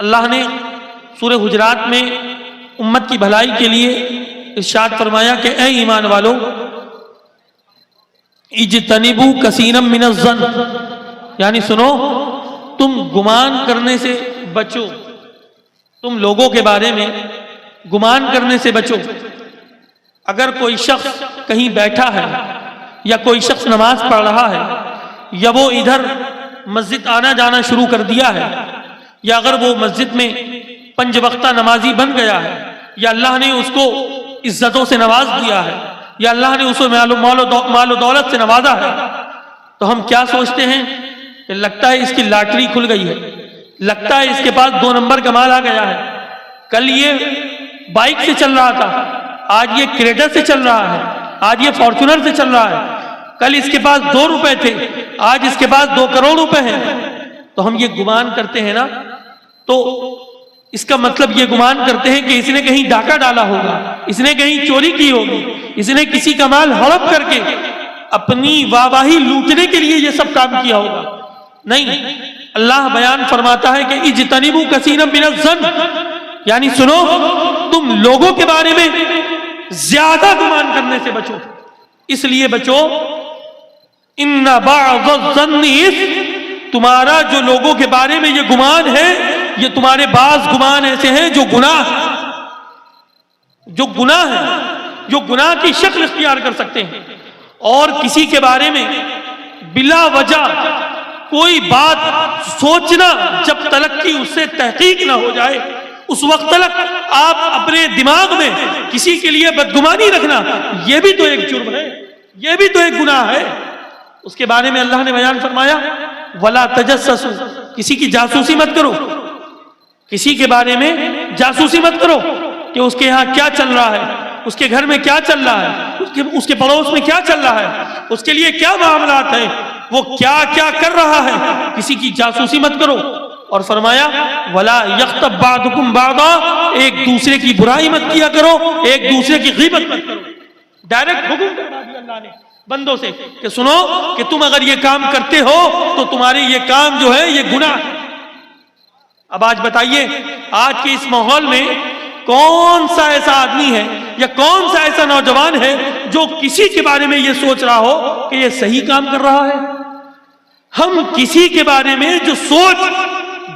اللہ نے سورہ حجرات میں امت کی بھلائی کے لیے ارشاد فرمایا کہ اے ایمان والو اجتنبوا کثیرا من الظن، یعنی سنو تم گمان کرنے سے بچو، تم لوگوں کے بارے میں گمان کرنے سے بچو۔ اگر کوئی شخص کہیں بیٹھا ہے یا کوئی شخص نماز پڑھ رہا ہے یا وہ ادھر مسجد آنا جانا شروع کر دیا ہے، یا اگر وہ مسجد میں 5 وقتہ نمازی بن گیا ہے، یا اللہ نے اس کو عزتوں سے نواز دیا ہے، یا اللہ نے اسے مال و دولت سے نوازا ہے، تو ہم کیا سوچتے ہیں کہ لگتا ہے اس کی لاٹری کھل گئی ہے، لگتا ہے اس کے پاس 2 نمبر کا مال آ گیا ہے، کل یہ بائک سے چل رہا تھا، آج یہ کریٹا سے چل رہا ہے، آج یہ فارچونر سے چل رہا ہے، کل اس کے پاس 2 روپے تھے، آج اس کے پاس 2 کروڑ روپے ہیں۔ تو ہم یہ گمان کرتے ہیں نا، تو اس کا مطلب یہ گمان کرتے ہیں کہ اس نے کہیں ڈاکہ ڈالا ہوگا، اس نے کہیں چوری کی ہوگی، اس نے کسی کا مال ہڑپ کر کے اپنی واہواہی لوٹنے کے لیے یہ سب کام کیا ہوگا۔ نہیں، اللہ بیان فرماتا ہے کہ اجتنبوا کثیرا من الظن، یعنی سنو تم لوگوں کے بارے میں زیادہ گمان کرنے سے بچو۔ اس لیے بچو، ان بعض الظن اثم، تمہارا جو لوگوں کے بارے میں یہ گمان ہے، یہ تمہارے بعض گمان ایسے ہیں جو گناہ ہے، جو گناہ کی شکل اختیار کر سکتے ہیں۔ اور کسی کے بارے میں بلا وجہ کوئی بات سوچنا جب تلک کی اس سے تحقیق نہ ہو جائے، اس وقت تلک آپ اپنے دماغ میں کسی کے لیے بدگمانی رکھنا، یہ بھی تو ایک جرم ہے، یہ بھی تو ایک گناہ ہے۔ اس کے بارے میں اللہ نے بیان فرمایا وَلَا تَجَسَّسُوا، کسی کی جاسوسی مت کرو، کسی کے بارے میں جاسوسی مت کرو کہ اس کے یہاں کیا چل رہا ہے، اس کے گھر میں کیا چل رہا ہے، اس کے پڑوس میں کیا چل رہا ہے، اس کے لیے کیا معاملات ہیں، وہ کیا کیا کر رہا ہے، کسی کی جاسوسی مت کرو۔ اور فرمایا وَلَا يَغْتَبْ بَعْضُكُمْ بَعْضًا، ایک دوسرے کی برائی مت کیا کرو، ایک دوسرے کی غیبت مت کرو۔ ڈائریکٹ حکم کروا دیا اللہ نے بندوں سے کہ سنو کہ تم اگر یہ کام کرتے ہو تو تمہارے یہ کام جو ہے یہ گناہ ہے۔ اب آج بتائیے، آج کے اس ماحول میں کون سا ایسا آدمی ہے یا کون سا ایسا نوجوان ہے جو کسی کے بارے میں یہ سوچ رہا ہو کہ یہ صحیح کام کر رہا ہے؟ ہم کسی کے بارے میں جو سوچ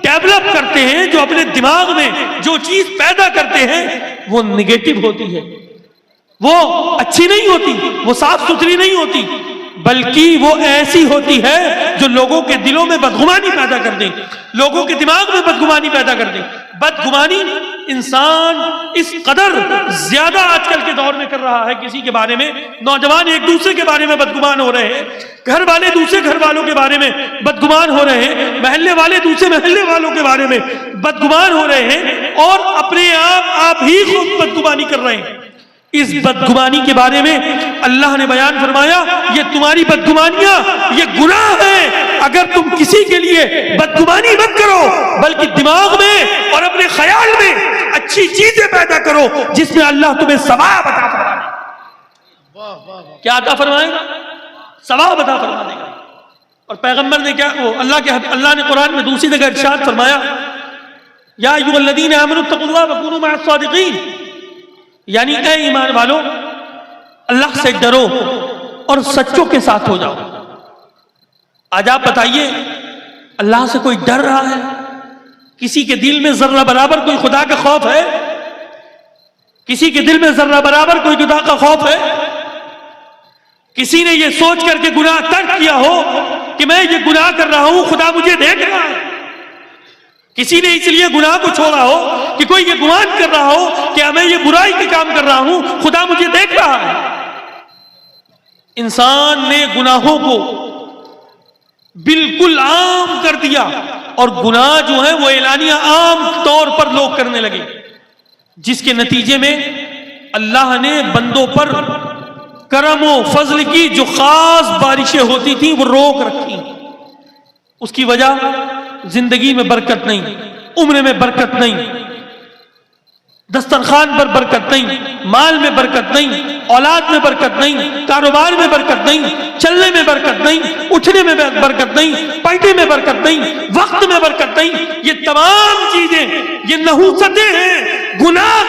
ڈیولپ کرتے ہیں، جو اپنے دماغ میں جو چیز پیدا کرتے ہیں، وہ نگیٹو ہوتی ہے، وہ اچھی نہیں ہوتی، وہ صاف ستھری نہیں ہوتی، بلکہ وہ ایسی ہوتی ہے جو لوگوں کے دلوں میں بدگمانی پیدا کر دے، لوگوں کے دماغ میں بدگمانی پیدا کر دے۔ بدگمانی انسان اس قدر زیادہ آج کل کے دور میں کر رہا ہے، کسی کے بارے میں نوجوان ایک دوسرے کے بارے میں بدگمان ہو رہے ہیں، گھر والے دوسرے گھر والوں کے بارے میں بدگمان ہو رہے ہیں، محلے والے دوسرے محلے والوں کے بارے میں بدگمان ہو رہے ہیں، اور اپنے آپ ہی خود بدگمانی کر رہے ہیں۔ اس بدگمانی کے بارے میں اللہ نے بیان فرمایا یہ تمہاری بدگمانیاں یہ گناہ ہے، اگر تم کسی کے لیے بدگمانی مت کرو بلکہ دماغ میں اور اپنے خیال میں اچھی چیزیں پیدا کرو جس میں اللہ تمہیں ثواب عطا فرمائے گا۔ کیا عطا فرمائے گا؟ ثواب عطا فرما دے گا۔ اور پیغمبر نے کیا، اللہ نے قرآن میں دوسری جگہ ارشاد فرمایا یا ایھا الذین آمنوا اتقوا اللہ وکونوا مع الصادقین، یعنی اے ایمان والو اللہ سے ڈرو اور سچوں کے ساتھ ہو جاؤ۔ آج آپ بتائیے، اللہ سے کوئی ڈر رہا ہے؟ کسی کے دل میں ذرہ برابر کوئی خدا کا خوف ہے؟ کسی کے دل میں ذرہ برابر کوئی خدا کا خوف ہے؟ کسی نے یہ سوچ کر کے گناہ ترک کیا ہو کہ میں یہ گناہ کر رہا ہوں، خدا مجھے دیکھ رہا ہے؟ کسی نے اس لیے گناہ کو چھوڑا ہو کہ کوئی یہ گمان کر رہا ہو کہ میں یہ برائی کے کام کر رہا ہوں، خدا مجھے دیکھ رہا ہے؟ انسان نے گناہوں کو بالکل عام کر دیا، اور گناہ جو ہے وہ اعلانیہ عام طور پر لوگ کرنے لگے، جس کے نتیجے میں اللہ نے بندوں پر کرم و فضل کی جو خاص بارشیں ہوتی تھیں وہ روک رکھی۔ اس کی وجہ زندگی میں برکت نہیں، عمر میں برکت نہیں، دسترخوان پر برکت نہیں، مال میں برکت نہیں، اولاد میں برکت نہیں، کاروبار میں برکت نہیں، چلنے میں برکت نہیں، اٹھنے میں برکت نہیں، پڑھنے میں برکت نہیں، وقت میں برکت نہیں۔ یہ تمام چیزیں یہ نحوستیں ہیں، گناہ